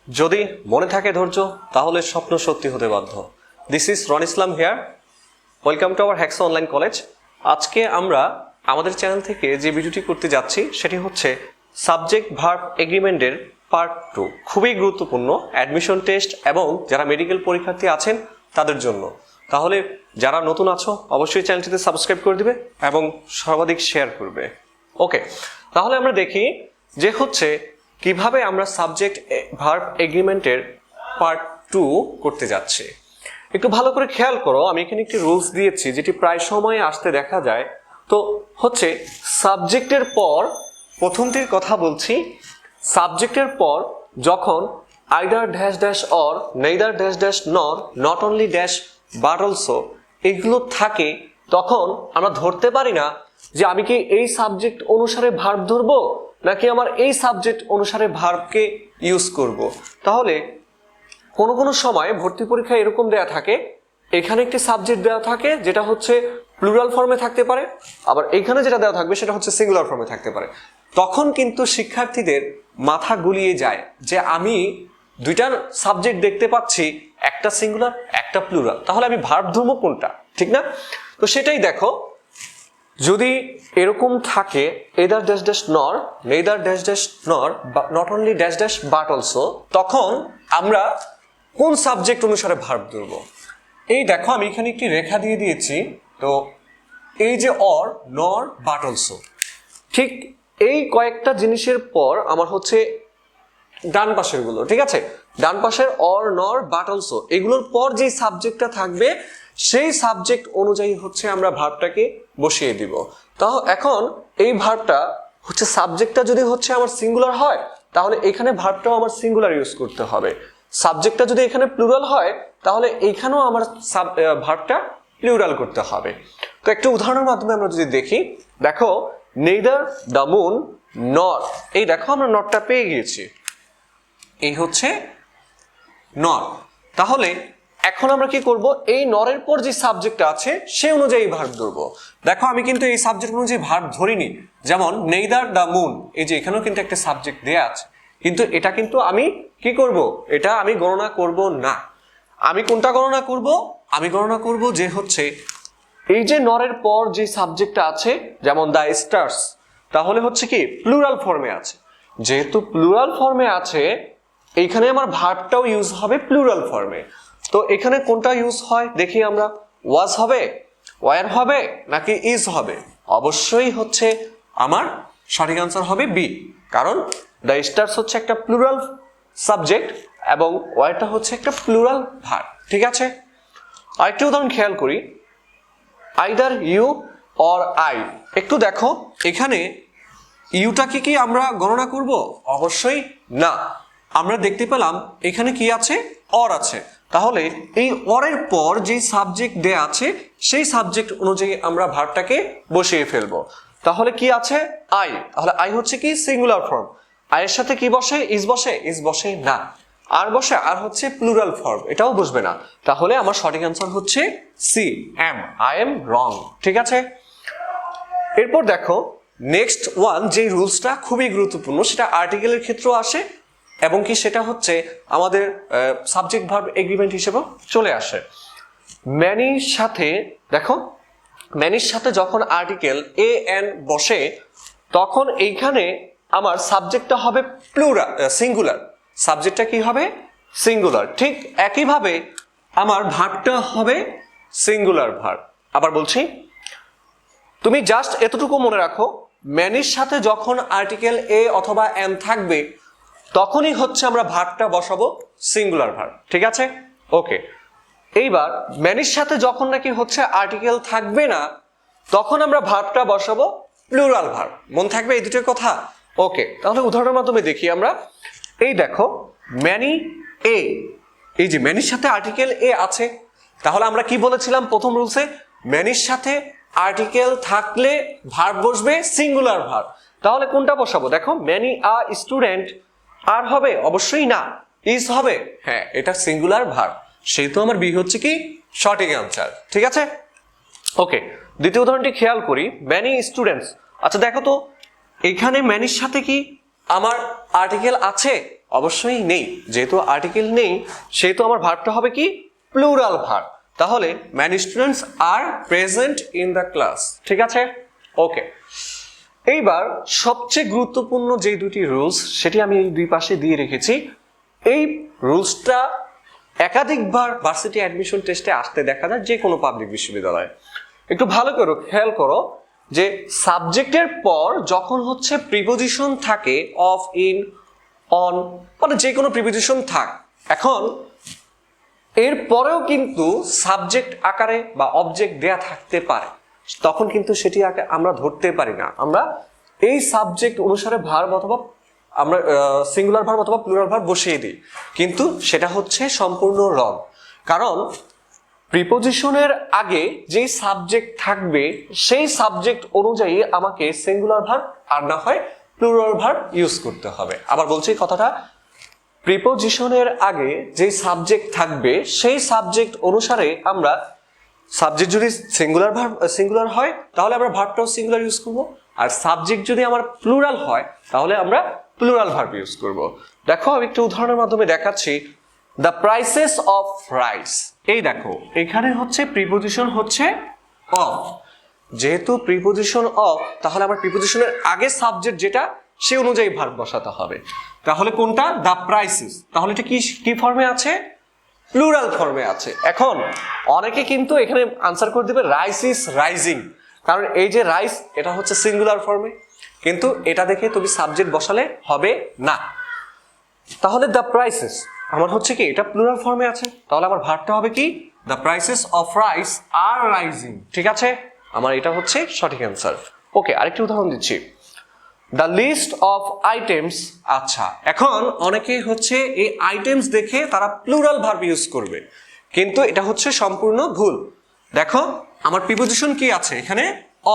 যদি মনে থাকে ধৈর্য তাহলে স্বপ্ন সত্যি হতে বাধ্য। This is Ron Islam here. Welcome to our Hexa online college. আজকে আমরা আমাদের চ্যানেল থেকে যে ভিডিওটি করতে যাচ্ছি সেটি হচ্ছে সাবজেক্ট ভার্ব এগ্রিমেন্টের পার্ট 2। খুবই গুরুত্বপূর্ণ অ্যাডমিশন টেস্ট এবং যারা মেডিকেল পরীক্ষার্থী আছেন তাদের জন্য। তাহলে যারা নতুন আছো অবশ্যই চ্যানেলটিতে সাবস্ক্রাইব করে দিবে এবং সর্বাধিক শেয়ার করবে। ওকে, তাহলে আমরা দেখি যে হচ্ছে কিভাবে আমরা সাবজেক্ট ভার্ব এগ্রিমেন্টের পার্ট 2 করতে যাচ্ছি। একটু ভালো করে খেয়াল করো, আমি এখানে একটি রুলস দিয়েছি যেটি প্রায় সময় আসতে দেখা যায়। তো হচ্ছে সাবজেক্টের পর প্রথমটির কথা বলছি, সাবজেক্টের পর যখন either dash dash or, neither dash dash nor, not only dash but also এগুলো থাকে, তখন আমরা ধরতে পারি না যে আমি কি এই সাবজেক্ট অনুসারে ভার্ব ধরবো নাকি আমার এই সাবজেক্ট অনুসারে ভার্বকে ইউজ করব। তাহলে কোনো কোনো সময় ভর্তি পরীক্ষায় এরকম দেয়া থাকে, এখানে একটি সাবজেক্ট দেওয়া থাকে যেটা হচ্ছে প্লুরাল ফর্মে থাকতে পারে, আবার এখানে যেটা দেওয়া থাকবে সেটা হচ্ছে সিঙ্গুলার ফর্মে থাকতে পারে। তখন কিন্তু শিক্ষার্থীদের মাথা গুলিয়ে যায় যে আমি দুইটা সাবজেক্ট দেখতে পাচ্ছি, একটা সিঙ্গুলার একটা প্লুরাল, তাহলে আমি ভার্ব ধরবো কোনটা, ঠিক না? তো সেটাই দেখো, যদি এরকম থাকে এদার ড্যাশ ড্যাশ নর, neither dash dash nor, not only dash dash but also, তখন আমরা কোন সাবজেক্ট অনুসারে ভার্ব ধরব। এই দেখো আমি এখানে একটি রেখা দিয়ে দিয়েছি। তো এই যে অর, নর, বাট অলসো, ঠিক এই কয়েকটা জিনিসের পর আমার হচ্ছে ডান পাশের গুলো, ঠিক আছে, ডান পাশের অর, নর, বাট অলসো এগুলোর পর যে সাবজেক্টটা থাকবে সেই সাবজেক্ট অনুযায়ী হচ্ছে আমরা ভার্বটাকে বসিয়ে দিব। তো এখন এই ভার্বটা হচ্ছে সাবজেক্টটা যদি হচ্ছে আমার সিঙ্গুলার হয় তাহলে এখানে ভার্বটাও আমার সিঙ্গুলার ইউজ করতে হবে। সাবজেক্টটা যদি এখানে প্লুরাল হয় তাহলে এইখানেও আমার ভার্বটা প্লুরাল করতে হবে। তো একটা উদাহরণের মাধ্যমে আমরা যদি দেখি, দেখো নেইদার দ্য মুন নর, এই দেখো আমরা নরটা পেয়ে গিয়েছি, এই হচ্ছে নর। তাহলে এখন আমরা কি করব, এই নরের পর যে সাবজেক্ট আছে সে অনুযায়ী ভার্ব ধরবো। দেখো আমি কিন্তু এই সাবজেক্ট অনুযায়ী ভার্ব ধরিনি, যেমন নেইদার দ্য মুন, এই যে এখানেও কিন্তু একটা সাবজেক্ট দেয়া আছে, কিন্তু এটা কিন্তু আমি কি করব, এটা আমি গণনা করব না। আমি কোনটা গণনা করব, আমি গণনা করব যে হচ্ছে এই যে নরের পর যে সাবজেক্টটা আছে, যেমন দ্য স্টার্স, তাহলে হচ্ছে কি প্লুরাল ফর্মে আছে, যেহেতু প্লুরাল ফর্মে আছে এইখানে আমার ভার্বটাও ইউজ হবে প্লুরাল ফর্মে। তো এখানে কোনটা ইউজ হয় দেখি আমরা, ওয়াজ হবে, ওয়ার হবে নাকি ইজ হবে? অবশ্যই হচ্ছে আমার সঠিক আনসার হবে বি, কারণ দ্য স্টার্স হচ্ছে একটা প্লুরাল সাবজেক্ট এবং ওয়ারটা হচ্ছে একটা প্লুরাল ভার্ব, ঠিক আছে? আরেকটা উদাহরণ খেয়াল করি, আইদার ইউ অর আই। একটু দেখো এখানে ইউটাকে কি আমরা গণনা করব? অবশ্যই না। আমরা দেখতে পেলাম এখানে কি আছে, অর আছে, তাহলে এই অরের পর যে সাবজেক্ট দেয়া আছে সেই সাবজেক্ট অনুযায়ী আমরা ভার্বটাকে বসিয়ে ফেলবো। তাহলে কি আছে, আই, তাহলে আই হচ্ছে কি সিঙ্গুলার ফর্ম, আয়ের সাথে কি বসে, ইজ বসে, ইজ বসে না, আর বসে, আর হচ্ছে প্লুরাল ফর্ম, এটাও বসবে না। তাহলে আমার সঠিক অ্যান্সার হচ্ছে C, am, I am wrong, ঠিক আছে? এরপর দেখো নেক্সট ওয়ান, যে রুলসটা খুবই গুরুত্বপূর্ণ, সেটা আর্টিকেলের ক্ষেত্রেও আসে এবং কি সেটা হচ্ছে আমাদের সাবজেক্ট ভার্ব এগ্রিমেন্ট হিসেবে চলে আসে। ম্যানির সাথে, দেখো ম্যানির সাথে যখন আর্টিকেল এ এন বসে তখন এইখানে আমার সাবজেক্টটা হবে প্লুরাল, সিঙ্গুলার, সাবজেক্টটা কি হবে, সিঙ্গুলার। ঠিক একইভাবে আমার ভার্বটা হবে সিঙ্গুলার ভার্ব। আবার বলছি, তুমি জাস্ট এতটুকু মনে রাখো, ম্যানির সাথে যখন আর্টিকেল এ অথবা এন থাকবে তখনই হচ্ছে আমরা ভার্বটা বসাবো সিঙ্গুলার ভার্ব, ঠিক আছে? ওকে, এইবার ম্যানির সাথে যখন নাকি হচ্ছে আর্টিকেল থাকবে না তখন আমরা ভার্বটা বসাবো প্লুরাল ভার্ব। মন থাকবে এই দুটোর কথা? ওকে, তাহলে উদাহরণের মাধ্যমে দেখি আমরা। এই দেখো ম্যানি এ, এই যে ম্যানির সাথে আর্টিকেল এ আছে, তাহলে আমরা কি বলেছিলাম প্রথম রুলসে, ম্যানির সাথে আর্টিকেল থাকলে ভার্ব বসবে সিঙ্গুলার ভার্ব। তাহলে কোনটা বসাবো, দেখো ম্যানি আ স্টুডেন্ট, আর হবে অবশ্যই না, ইজ হবে, হ্যাঁ এটা সিঙ্গুলার ভার্ব, সেহেতু আমার বি হচ্ছে কি সঠিক আনসার, ঠিক আছে? ওকে, দ্বিতীয় উদাহরণটি খেয়াল করি, ম্যানি স্টুডেন্টস। আচ্ছা দেখো তো এখানে ম্যানির সাথে কি আমার আর্টিকেল আছে? অবশ্যই নেই, যেহেতু আর্টিকেল নেই সেহেতু আমার ভার্বটা হবে কি প্লুরাল ভার্ব। তাহলে many students are present in the class. ঠিক আছে, ওকে। এইবার সবচেয়ে গুরুত্বপূর্ণ যে দুটি রুলস সেটি আমি এই দুই পাশে দিয়ে রেখেছি। এই রুলসটা একাধিকবার ভার্সিটি অ্যাডমিশন টেস্টে আসতে দেখা যায় যে কোনো পাবলিক বিশ্ববিদ্যালয়ে। একটু ভালো করে খেয়াল করো যে সাবজেক্টের পর যখন হচ্ছে প্রিপোজিশন থাকে অফ, ইন, অন, মানে যে কোনো প্রিপোজিশন থাক, এখন এর পরেও কিন্তু সাবজেক্ট আকারে বা অবজেক্ট দেয়া থাকতে পারে, তখন কিন্তু সেটি আমরা ধরতে পারি না। আমরা এই সাবজেক্ট অনুসারে ভার্ব অথবা আমরা সিঙ্গুলার ভার্ব অথবা প্লুরাল ভার্ব বসিয়ে দিই, কিন্তু সেটা হচ্ছে সম্পূর্ণ রং। কারণ প্রিপোজিশনের আগে যেই সাবজেক্ট থাকবে সেই সাবজেক্ট অনুযায়ী আমাকে সিঙ্গুলার ভার্ব আর না হয় প্লুরাল ভার্ব ইউজ করতে হবে। আবার বলছি কথাটা, প্রিপোজিশনের আগে যেই সাবজেক্ট থাকবে সেই সাবজেক্ট অনুসারে আমরা, সাবজেক্ট যদি সিঙ্গুলার হয় তাহলে আমরা ভার্বটাও সিঙ্গুলার ইউজ করব, আর সাবজেক্ট যদি আমার প্লুরাল হয় তাহলে আমরা প্লুরাল ভার্ব ইউজ করব। দেখো আমি একটু উদাহরণের মাধ্যমে দেখাচ্ছি। দ্য প্রাইসেস অফ রাইস, এই দেখো এখানে হচ্ছে প্রিপোজিশন হচ্ছে অফ, যেহেতু প্রিপোজিশন অফ তাহলে আমার প্রিপোজিশনের আগে সাবজেক্ট যেটা সে অনুযায়ী ভার্ব বসাতে হবে। তাহলে কোনটা? দ্য প্রাইসেস, তাহলে এটা কি ফর্মে আছে? প্লুরাল ফর্মে আছে। এখন অনেকে কিন্তু এখানে আনসার করে দিবে রাইস ইজ রাইজিং, কারণ এই যে রাইস এটা হচ্ছে সিঙ্গুলার ফর্মে, কিন্তু এটা দেখে তুমি সাবজেক্ট বসালে হবে না। তাহলে দ্য প্রাইসেস আমার হচ্ছে কি এটা প্লুরাল ফর্মে আছে, তাহলে আমার ভার্বটা হবে কি the prices of rice are rising. ঠিক আছে, আমার এটা হচ্ছে সঠিক অ্যান্সার। ওকে, আরেকটি উদাহরণ দিচ্ছি। দ্য লিস্ট অফ আইটেমস, আচ্ছা এখন অনেকেই হচ্ছে এই আইটেমস দেখে তারা প্লুরাল ভার্ব ইউজ করবে, কিন্তু এটা হচ্ছে সম্পূর্ণ ভুল। দেখো আমার প্রিপোজিশন কি আছে এখানে?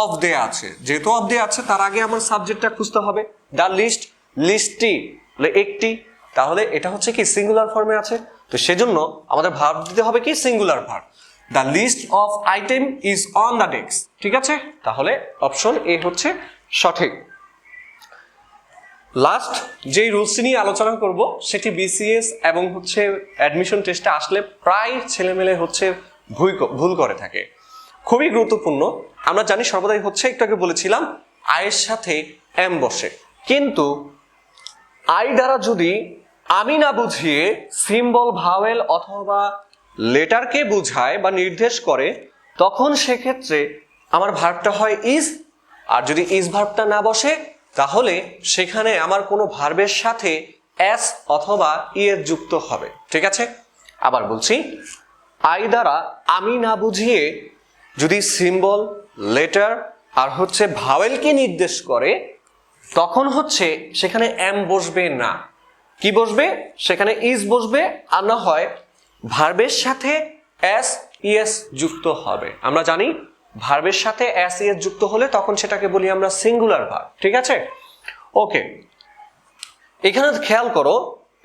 অফ দেয়া আছে, যেহেতু অফ দেয়া আছে তার আগে আমার সাবজেক্টটা খুঁজতে হবে। দ্য লিস্ট, লিস্টটি একটি, তাহলে এটা হচ্ছে কি সিঙ্গুলার ফর্মে আছে, তো সেজন্য আমাদের ভার্ব দিতে হবে কি singular verb. The list of item is on the desk. ঠিক আছে, তাহলে অপশন এ হচ্ছে সঠিক। লাস্ট যেই রুলসটি নিয়ে আলোচনা করব সেটি বিসিএস এবং হচ্ছে অ্যাডমিশন টেস্টে আসলে প্রায় ছেলেমেলে হচ্ছে ভুল করে থাকে, খুবই গুরুত্বপূর্ণ। আমরা জানি সর্বদাই হচ্ছে, একটু আগে বলেছিলাম আয়ের সাথে এম বসে, কিন্তু আই দ্বারা যদি আমি না বুঝিয়ে সিম্বল, ভাওয়েল অথবা লেটারকে বুঝায় বা নির্দেশ করে, তখন সেক্ষেত্রে আমার ভার্বটা হয় ইজ, আর যদি ইজ ভার্বটা না বসে তাহলে সেখানে আমার কোনো ভার্বের সাথে এস অথবা ই এর যুক্ত হবে। ঠিক আছে, আবার বলছি, আই দ্বারা আমি না বুঝিয়ে যদি সিম্বল, লেটার আর হচ্ছে ভাওয়েলকে নির্দেশ করে, তখন হচ্ছে সেখানে এম বসবে না, কি বসবে? সেখানে ইজ বসবে, আর না হয় ভার্বের সাথে এস ইএস যুক্ত হবে। আমরা জানি ভার্বের সাথে এস ইএস যুক্ত হলে তখন সেটাকে বলি আমরা সিঙ্গুলার ভার্ব। ঠিক আছে, ওকে। এখানে খেয়াল করো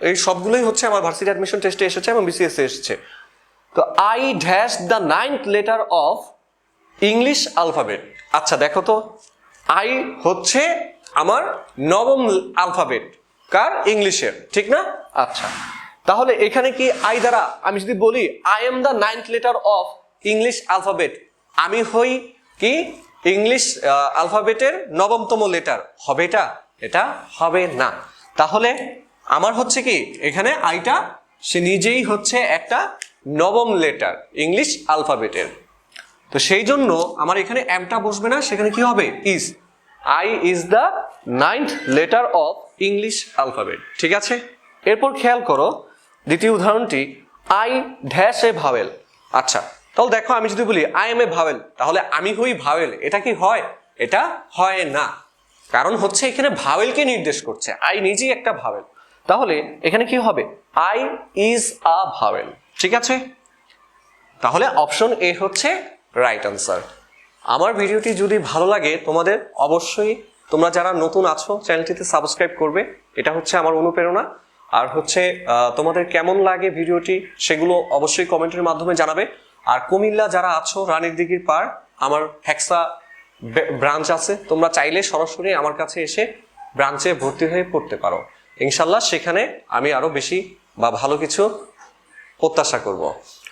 এই সবগুলোই হচ্ছে আমার ভার্সিটি অ্যাডমিশন টেস্টে এসেছে এবং বিসিএস এসেছে। তো I dash the 9th letter of English alphabet. আচ্ছা দেখো তো, আই হচ্ছে আমার 9ম আলফাবেট, কার? ইংলিশের, ঠিক না? আচ্ছা, তাহলে এখানে কি আই দ্বারা আমি যদি বলি I am the 9th letter of English alphabet, আমি হই কি ইংলিশ আলফাবেটের 9তম লেটার, হবে এটা? এটা হবে না। তাহলে আমার হচ্ছে কি এখানে আইটা সে নিজেই হচ্ছে একটা 9ম লেটার ইংলিশ আলফাবেটের, তো সেই জন্য আমার এখানে এমটা বসবে না, সেখানে কি হবে? Is. I is the 9th letter of English alphabet. ঠিক আছে, এরপর খেয়াল করো দ্বিতীয় উদাহরণটি, আই ড্যাশ এ ভাওয়েল। আচ্ছা, তাহলে দেখো আমি যদি বলি আই এম এ ভাওয়েল, তাহলে আমি হই ভাওয়েল, এটা কি হয়? এটা হয় না, কারণ হচ্ছে এখানে ভাওয়েলকে নির্দেশ করছে, আই নিজেই একটা ভাওয়েল, তাহলে এখানে কি হবে? I is a vowel. ঠিক আছে, তাহলে অপশন এ হচ্ছে রাইট আনসার। আমার ভিডিওটি যদি ভালো লাগে তোমাদের, অবশ্যই তোমরা যারা নতুন আছো চ্যানেলটিতে সাবস্ক্রাইব করবে, এটা হচ্ছে আমার অনুপ্রেরণা। আর হচ্ছে তোমাদের কেমন লাগে ভিডিওটি সেগুলো অবশ্যই কমেন্টের মাধ্যমে জানাবে। আর কুমিল্লা যারা আছো, রানীর দিঘির পাড়, আমার হেক্সা ব্রাঞ্চ আছে, তোমরা চাইলে সরাসরি আমার কাছে এসে ব্রাঞ্চে ভর্তি হয়ে পড়তে পারো। ইনশাল্লাহ সেখানে আমি আরো বেশি বা ভালো কিছু প্রত্যাশা করব।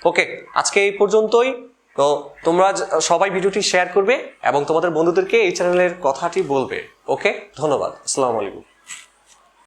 ওকে, আজকে এই পর্যন্তই। তো তোমরা সবাই ভিডিওটি শেয়ার করবে এবং তোমাদের বন্ধুদেরকে এই চ্যানেলের কথাটি বলবে। ওকে, ধন্যবাদ। আসসালামু আলাইকুম।